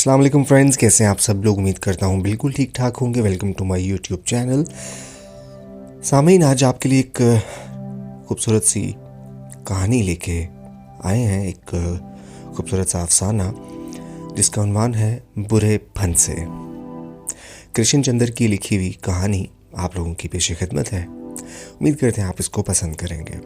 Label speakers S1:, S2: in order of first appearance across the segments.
S1: अस्सलाम वालेकुम फ्रेंड्स, कैसे हैं आप सब लोग। उम्मीद करता हूँ बिल्कुल ठीक ठाक होंगे। Welcome to my YouTube channel. सामीन, आज आपके लिए एक खूबसूरत सी कहानी लेके आए हैं। एक खूबसूरत सा अफसाना जिसका उन्वान है बुरे फंसे। कृष्ण चंद्र की लिखी हुई कहानी आप लोगों की पेश खिदमत है। उम्मीद करते हैं आप इसको पसंद करेंगे।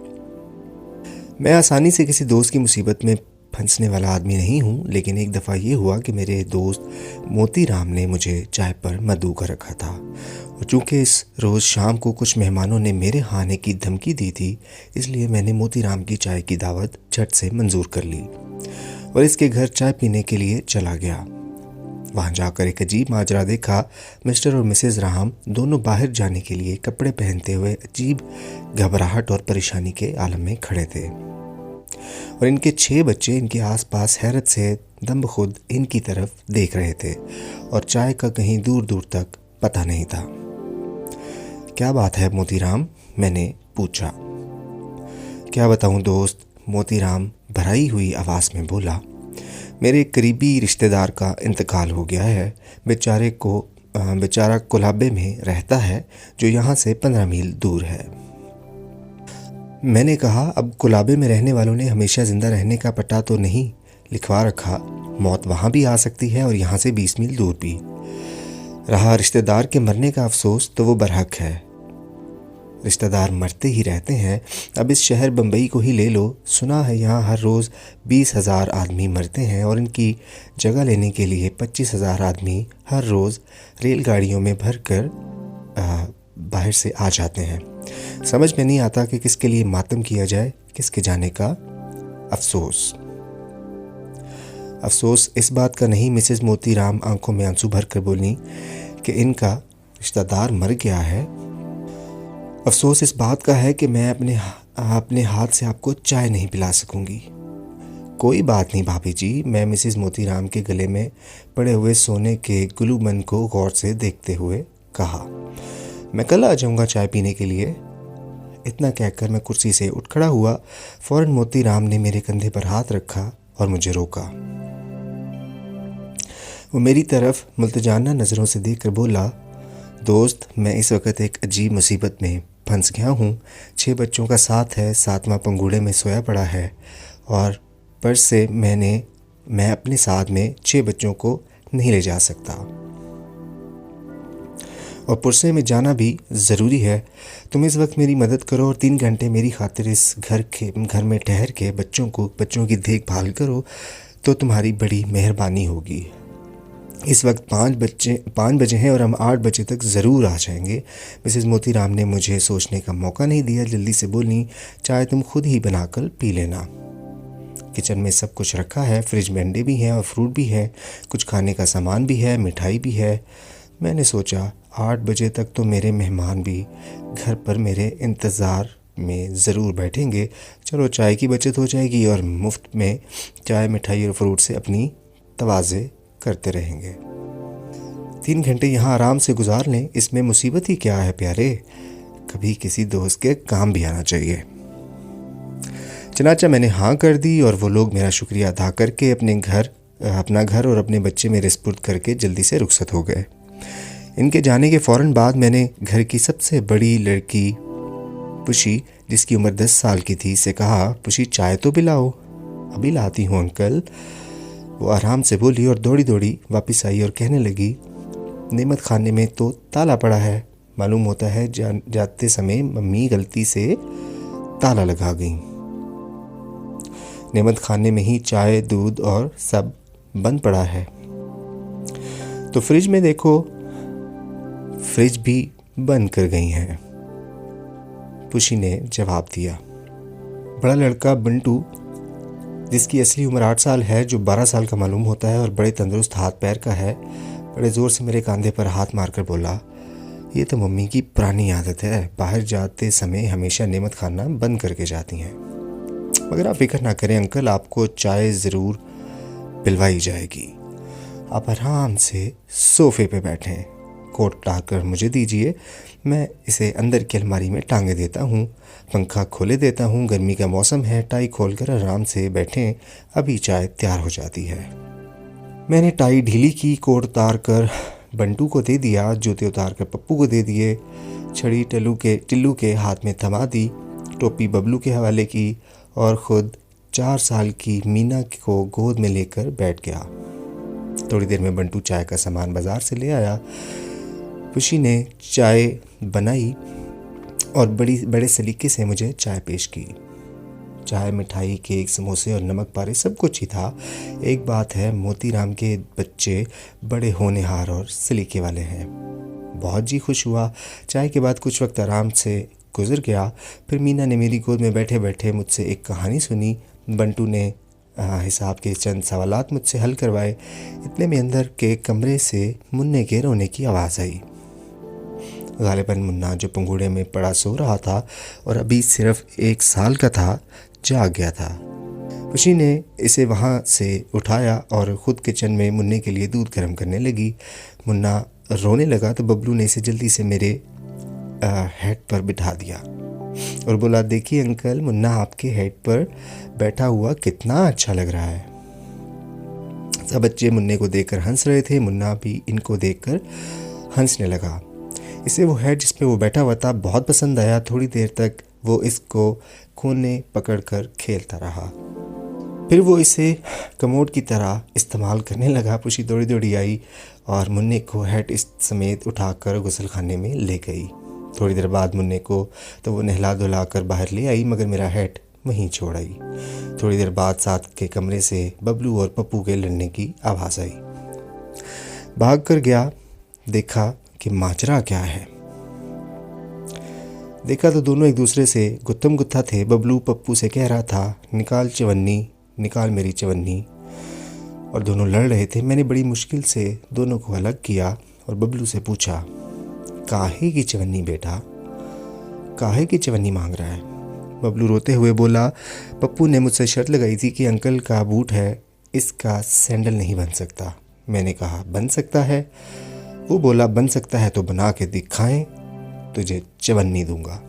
S1: मैं आसानी से किसी दोस्त की मुसीबत में फंसने वाला आदमी नहीं हूँ, लेकिन एक दफ़ा ये हुआ कि मेरे दोस्त मोतीराम ने मुझे चाय पर मदऊ कर रखा था, और चूँकि इस रोज़ शाम को कुछ मेहमानों ने मेरे आने की धमकी दी थी, इसलिए मैंने मोतीराम की चाय की दावत झट से मंजूर कर ली और इसके घर चाय पीने के लिए चला गया। वहाँ जाकर एक अजीब माजरा देखा। मिस्टर और मिसेस राम दोनों बाहर जाने के लिए कपड़े पहनते हुए अजीब घबराहट और परेशानी के आलम में खड़े थे, और इनके 6 बच्चे इनके आसपास हैरत से दम खुद इनकी तरफ देख रहे थे, और चाय का कहीं दूर दूर तक पता नहीं था। क्या बात है मोतीराम, मैंने पूछा। क्या बताऊं दोस्त, मोतीराम भराई हुई आवाज़ में बोला। मेरे करीबी रिश्तेदार का इंतकाल हो गया है। बेचारा कोलाबे में रहता है, जो यहाँ से 15 मील दूर है। मैंने कहा, अब कोलाबे में रहने वालों ने हमेशा ज़िंदा रहने का पट्टा तो नहीं लिखवा रखा। मौत वहाँ भी आ सकती है और यहाँ से 20 मील दूर भी। रहा रिश्तेदार के मरने का अफसोस, तो वो बरहक है। रिश्तेदार मरते ही रहते हैं। अब इस शहर बम्बई को ही ले लो। सुना है यहाँ हर रोज़ 20,000 आदमी मरते हैं, और इनकी जगह लेने के लिए 25,000 आदमी हर रोज़ रेलगाड़ियों में भर कर बाहर से आ जाते हैं। समझ में नहीं आता कि किसके लिए मातम किया जाए, किसके जाने का अफसोस। अफसोस इस बात का नहीं, मिसेस मोतीराम आंखों में आंसू भर कर बोली, कि इनका रिश्तेदार मर गया है। अफसोस इस बात का है कि मैं अपने हाथ से आपको चाय नहीं पिला सकूंगी। कोई बात नहीं भाभी जी, मैं मिसेस मोतीराम के गले में पड़े हुए सोने के गुलूबंद को गौर से देखते हुए कहा। मैं कल आ जाऊंगा चाय पीने के लिए। इतना कहकर मैं कुर्सी से उठ खड़ा हुआ। फौरन मोतीराम ने मेरे कंधे पर हाथ रखा और मुझे रोका। वो मेरी तरफ मुल्तजाना नज़रों से देखकर बोला, दोस्त, मैं इस वक्त एक अजीब मुसीबत में फंस गया हूँ। 6 बच्चों का साथ है, 7वां पंगूड़े में सोया पड़ा है, और पर्स से मैं अपने साथ में 6 बच्चों को नहीं ले जा सकता, और पुरसे में जाना भी ज़रूरी है। तुम इस वक्त मेरी मदद करो और 3 घंटे मेरी खातिर इस घर में ठहर के बच्चों की देखभाल करो, तो तुम्हारी बड़ी मेहरबानी होगी। इस वक्त 5 बजे हैं और हम 8 बजे तक ज़रूर आ जाएंगे। मिसेस मोतीराम ने मुझे सोचने का मौका नहीं दिया, जल्दी से बोली, चाय तुम खुद ही बनाकर पी लेना। किचन में सब कुछ रखा है। फ्रिज में अंडे भी हैं और फ्रूट भी है, कुछ खाने का सामान भी है, मिठाई भी है। मैंने सोचा 8 बजे तक तो मेरे मेहमान भी घर पर मेरे इंतज़ार में ज़रूर बैठेंगे। चलो, चाय की बचत हो जाएगी और मुफ्त में चाय, मिठाई और फ्रूट से अपनी तवाज़े करते रहेंगे। 3 घंटे यहाँ आराम से गुजार लें, इसमें मुसीबत ही क्या है प्यारे। कभी किसी दोस्त के काम भी आना चाहिए। चनाचा मैंने हाँ कर दी, और वो लोग मेरा शुक्रिया अदा करके अपना घर और अपने बच्चे मेरे सुपुर्द करके जल्दी से रुखसत हो गए। इनके जाने के फ़ौरन बाद मैंने घर की सबसे बड़ी लड़की पुशी, जिसकी उम्र 10 साल की थी, से कहा, पुशी चाय तो पिलाओ। अभी लाती हूँ अंकल, वो आराम से बोली, और दौड़ी दौड़ी वापस आई और कहने लगी, नेमत खाने में तो ताला पड़ा है। मालूम होता है जाते समय मम्मी गलती से ताला लगा गई। नेमत खाने में ही चाय, दूध और सब बंद पड़ा है। तो फ्रिज में देखो, फ्रिज भी बंद कर गई हैं, पुशी ने जवाब दिया। बड़ा लड़का बंटू, जिसकी असली उम्र 8 साल है, जो 12 साल का मालूम होता है और बड़े तंदुरुस्त हाथ पैर का है, बड़े ज़ोर से मेरे कंधे पर हाथ मारकर बोला, ये तो मम्मी की पुरानी आदत है, बाहर जाते समय हमेशा नेमत खाना बंद करके जाती हैं। मगर आप फिक्र ना करें अंकल, आपको चाय ज़रूर पिलवाई जाएगी। आप आराम से सोफ़े पे बैठें, कोट डालकर मुझे दीजिए, मैं इसे अंदर की अलमारी में टांगे देता हूँ, पंखा खोले देता हूँ। गर्मी का मौसम है, टाई खोलकर आराम से बैठें, अभी चाय तैयार हो जाती है। मैंने टाई ढीली की, कोट उतार कर बंटू को दे दिया, जूते उतार कर पप्पू को दे दिए, छड़ी टिल्लू के हाथ में थमा दी, टोपी बबलू के हवाले की और ख़ुद 4 साल की मीना को गोद में लेकर बैठ गया। थोड़ी देर में बंटू चाय का सामान बाज़ार से ले आया। खुशी ने चाय बनाई और बड़े सलीके से मुझे चाय पेश की। चाय, मिठाई, केक, समोसे और नमक पारे सब कुछ ही था। एक बात है, मोतीराम के बच्चे बड़े होनहार और सलीके वाले हैं। बहुत जी खुश हुआ। चाय के बाद कुछ वक्त आराम से गुजर गया। फिर मीना ने मेरी गोद में बैठे बैठे मुझसे एक कहानी सुनी। बंटू ने हिसाब के चंद सवालात मुझसे हल करवाए। इतने में अंदर के कमरे से मुन्ने के रोने की आवाज़ आई। गालिबन मुन्ना, जो पंगूड़े में पड़ा सो रहा था और अभी सिर्फ 1 साल का था, जाग गया था। खुशी ने इसे वहाँ से उठाया और ख़ुद किचन में मुन्ने के लिए दूध गर्म करने लगी। मुन्ना रोने लगा तो बबलू ने इसे जल्दी से मेरे हेड पर बिठा दिया और बोला, देखिए अंकल, मुन्ना आपके हेड पर बैठा हुआ कितना अच्छा लग रहा है। सब बच्चे मुन्ने को देखकर हंस रहे थे। मुन्ना भी इनको देखकर हंसने लगा। इसे वो हेड जिस पे वो बैठा हुआ था बहुत पसंद आया। थोड़ी देर तक वो इसको कोने पकड़कर खेलता रहा। फिर वो इसे कमोड की तरह इस्तेमाल करने लगा। खुशी दौड़ी दौड़ी आई और मुन्ने को हेड इस समेत उठाकर गुसलखाने में ले गई। थोड़ी देर बाद मुन्ने को तो वो नहला धुला कर बाहर ले आई, मगर मेरा हेड वहीं छोड़ आई। थोड़ी देर बाद साथ के कमरे से बबलू और पप्पू के लड़ने की आवाज़ आई। भाग कर गया, देखा कि माजरा क्या है। देखा तो दोनों एक दूसरे से गुत्थम गुत्था थे। बबलू पप्पू से कह रहा था, निकाल चवन्नी, निकाल मेरी चवन्नी, और दोनों लड़ रहे थे। मैंने बड़ी मुश्किल से दोनों को अलग किया और बबलू से पूछा, काहे की चवन्नी बेटा, काहे की चवन्नी मांग रहा है? बबलू रोते हुए बोला, पप्पू ने मुझसे शर्त लगाई थी कि अंकल का बूट है, इसका सैंडल नहीं बन सकता। मैंने कहा, बन सकता है। वो बोला, बन सकता है तो बना के दिखाएं, तुझे चवन्नी दूंगा।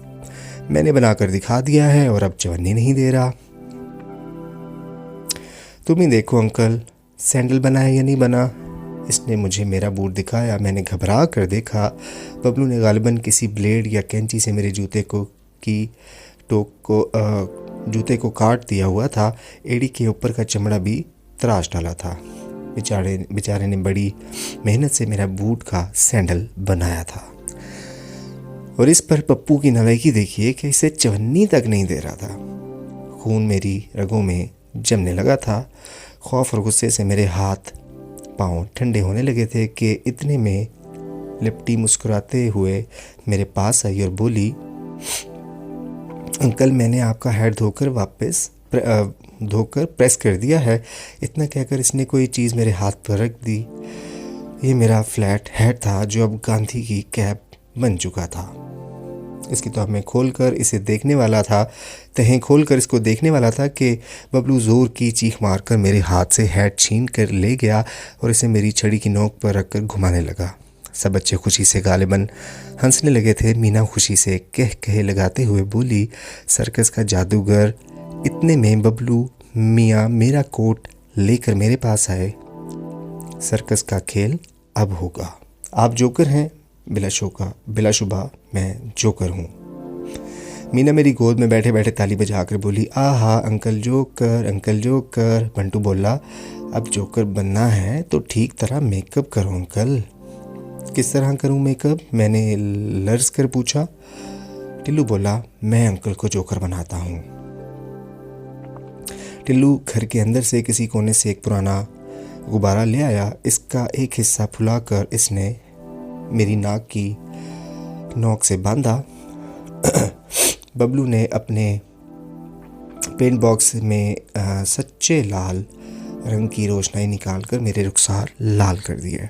S1: मैंने बनाकर दिखा दिया है और अब चवन्नी नहीं दे रहा। तुम ही देखो अंकल, सैंडल बना है या नहीं बना। इसने मुझे मेरा बूट दिखाया। मैंने घबरा कर देखा। बबलू ने गालिबन किसी ब्लेड या कैंची से मेरे जूते को काट दिया हुआ था। एड़ी के ऊपर का चमड़ा भी तराश डाला था। बेचारे ने बड़ी मेहनत से मेरा बूट का सैंडल बनाया था। और इस पर पप्पू की नलायकी देखिए कि इसे चवन्नी तक नहीं दे रहा था। खून मेरी रगों में जमने लगा था। खौफ और गुस्से से मेरे हाथ पांव ठंडे होने लगे थे कि इतने में लिपटी मुस्कुराते हुए मेरे पास आई और बोली, अंकल, मैंने आपका हेड धोकर प्रेस कर दिया है। इतना कहकर इसने कोई चीज़ मेरे हाथ पर रख दी। ये मेरा फ्लैट हेड था जो अब गांधी की कैप बन चुका था। इसकी तो मैं खोलकर इसे देखने वाला था, तहें खोलकर इसको देखने वाला था कि बबलू ज़ोर की चीख मारकर मेरे हाथ से हेड छीन कर ले गया और इसे मेरी छड़ी की नोक पर रखकर घुमाने लगा। सब बच्चे खुशी से गालिबन हंसने लगे थे। मीना खुशी से कहे लगाते हुए बोली, सर्कस का जादूगर। इतने में बबलू मियाँ मेरा कोट लेकर मेरे पास आए। सर्कस का खेल अब होगा। आप जोकर हैं, बिलाशुबा मैं जोकर हूँ। मीना मेरी गोद में बैठे बैठे ताली बजाकर बोली, आहा uncle joker, uncle joker. Bantu बोला, अब जोकर बनना है तो ठीक तरह मेकअप करो अंकल। किस तरह करूं मेकअप? मैंने लर्ज कर पूछा। टिल्लू बोला, मैं अंकल को जोकर बनाता हूँ। टिल्लू घर के अंदर से किसी कोने से एक पुराना गुब्बारा ले आया। इसका एक हिस्सा फुलाकर इसने मेरी नाक की नोक से बांधा। बबलू ने अपने पेंट बॉक्स में सच्चे लाल रंग की रोशनाई निकालकर मेरे रुखसार लाल कर दिए।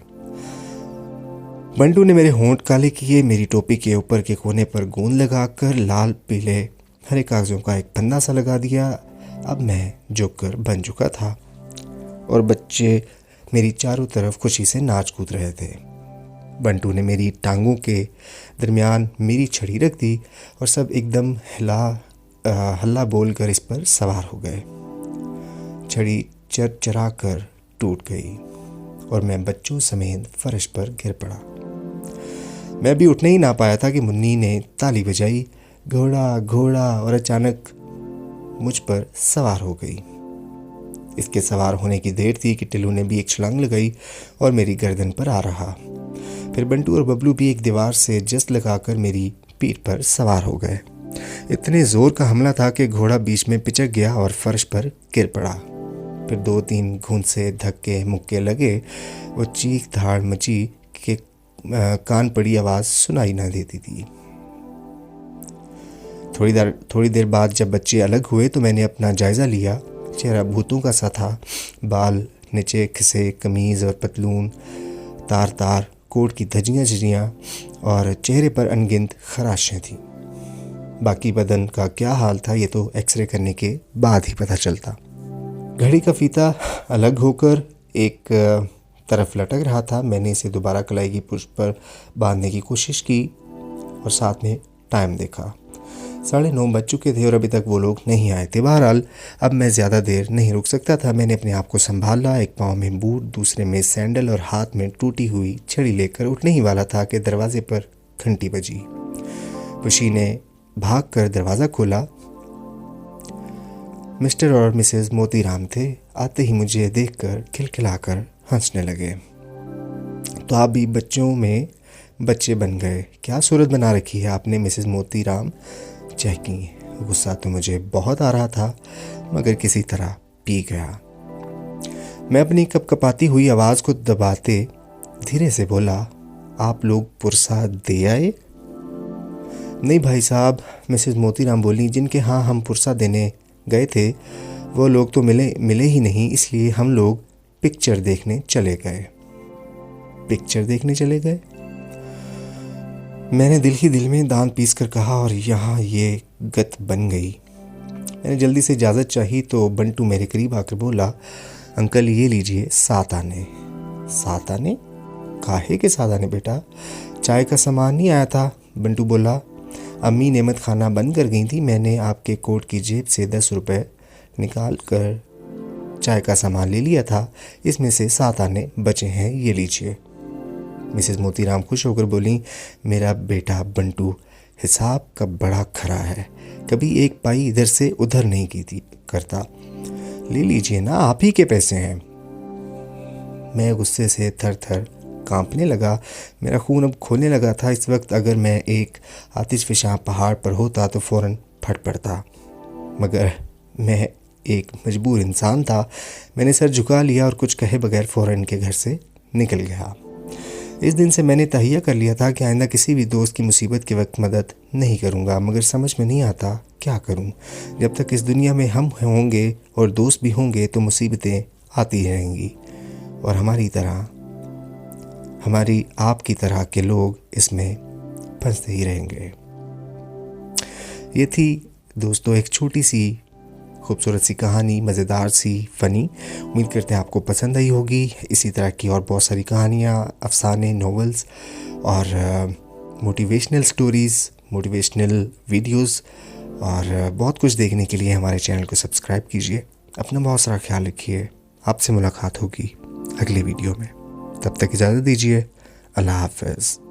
S1: बंटू ने मेरे होंठ काले किए। मेरी टोपी के ऊपर के कोने पर गोंद लगाकर लाल पीले हरे कागजों का एक पन्ना सा लगा दिया। अब मैं जोकर बन चुका था और बच्चे मेरी चारों तरफ खुशी से नाच कूद रहे थे। बंटू ने मेरी टांगों के दरमियान मेरी छड़ी रख दी और सब एकदम हल्ला बोलकर इस पर सवार हो गए। छड़ी चरचरा कर टूट गई। और मैं बच्चों समेत फर्श पर गिर पड़ा। मैं भी उठने ही ना पाया था कि मुन्नी ने ताली बजाई, घोड़ा घोड़ा, और अचानक मुझ पर सवार हो गई। इसके सवार होने की देर थी कि टिल्लू ने भी एक छलांग लगाई और मेरी गर्दन पर आ रहा। फिर बंटू और बबलू भी एक दीवार से जस्ट लगाकर मेरी पीठ पर सवार हो गए। इतने जोर का हमला था कि घोड़ा बीच में पिचक गया और फर्श पर गिर पड़ा। फिर 2-3 घूंसे, धक्के मुक्के लगे और चीख धाड़ मची कि कान पड़ी आवाज़ सुनाई ना देती थी। थोड़ी देर बाद जब बच्चे अलग हुए तो मैंने अपना जायज़ा लिया। चेहरा भूतों का सा था, बाल नीचे खिसे, कमीज़ और पतलून तार तार, कोट की धज्जियाँ झिझियाँ और चेहरे पर अनगिनत खराशें थीं। बाकी बदन का क्या हाल था ये तो एक्सरे करने के बाद ही पता चलता। घड़ी का फीता अलग होकर एक तरफ लटक रहा था। मैंने इसे दोबारा कलाई की पुष्ट पर बांधने की कोशिश की और साथ में टाइम देखा। 9:30 बज चुके थे और अभी तक वो लोग नहीं आए थे। बहरहाल अब मैं ज़्यादा देर नहीं रुक सकता था। मैंने अपने आप को संभाला। एक पाँव में बूट, दूसरे में सैंडल और हाथ में टूटी हुई छड़ी लेकर उठने ही वाला था कि दरवाजे पर घंटी बजी। खुशी ने भागकर दरवाज़ा खोला। मिस्टर और मिसेस मोतीराम थे। आते ही मुझे देखकर खिलखिलाकर हंसने लगे। तो आप भी बच्चों में बच्चे बन गए, क्या सूरत बना रखी है आपने, मिसेस मोतीराम चहकी। गुस्सा तो मुझे बहुत आ रहा था मगर किसी तरह पी गया। मैं अपनी कपकपाती हुई आवाज़ को दबाते धीरे से बोला, आप लोग पुरसा दे आए? नहीं भाई साहब, मिसेस मोतीराम बोली, जिनके यहाँ हम पुरसा देने गए थे वो लोग तो मिले ही नहीं, इसलिए हम लोग पिक्चर देखने चले गए। पिक्चर देखने चले गए? मैंने दिल ही दिल में दांत पीस कर कहा और यहाँ ये गत बन गई। मैंने जल्दी से इजाज़त चाही तो बंटू मेरे करीब आकर बोला, अंकल ये लीजिए 7 आने। 7 आने? काहे के 7 आने बेटा? चाय का सामान नहीं आया था? बंटू बोला, अम्मी नेमत खाना बंद कर गई थी, मैंने आपके कोट की जेब से 10 रुपये निकाल कर चाय का सामान ले लिया था, इसमें से 7 आने बचे हैं, ये लीजिए। मिसेस मोतीराम खुश होकर बोली, मेरा बेटा बंटू हिसाब का बड़ा खरा है, कभी एक पाई इधर से उधर नहीं की थी करता, ले लीजिए ना, आप ही के पैसे हैं। मैं गुस्से से थर थर कांपने लगा। मेरा खून अब खोलने लगा था। इस वक्त अगर मैं एक आतिशफिशां पहाड़ पर होता तो फ़ौरन फट पड़ता, मगर मैं एक मजबूर इंसान था। मैंने सर झुका लिया और कुछ कहे बगैर फ़ौरन के घर से निकल गया। इस दिन से मैंने तहैया कर लिया था कि आइंदा किसी भी दोस्त की मुसीबत के वक्त मदद नहीं करूंगा, मगर समझ में नहीं आता क्या करूं। जब तक इस दुनिया में हम होंगे और दोस्त भी होंगे तो मुसीबतें आती रहेंगी और हमारी आपकी तरह के लोग इसमें फंसते ही रहेंगे। ये थी दोस्तों एक छोटी सी खूबसूरत सी कहानी, मज़ेदार सी, फ़नी। उम्मीद करते हैं आपको पसंद आई होगी। इसी तरह की और बहुत सारी कहानियाँ, अफसाने, नॉवेल्स और मोटिवेशनल स्टोरीज़, मोटिवेशनल वीडियोस और बहुत कुछ देखने के लिए हमारे चैनल को सब्सक्राइब कीजिए। अपना बहुत सारा ख्याल रखिए। आपसे मुलाकात होगी अगले वीडियो में। तब तक इजाज़त दीजिए। अल्लाह हाफ़िज़।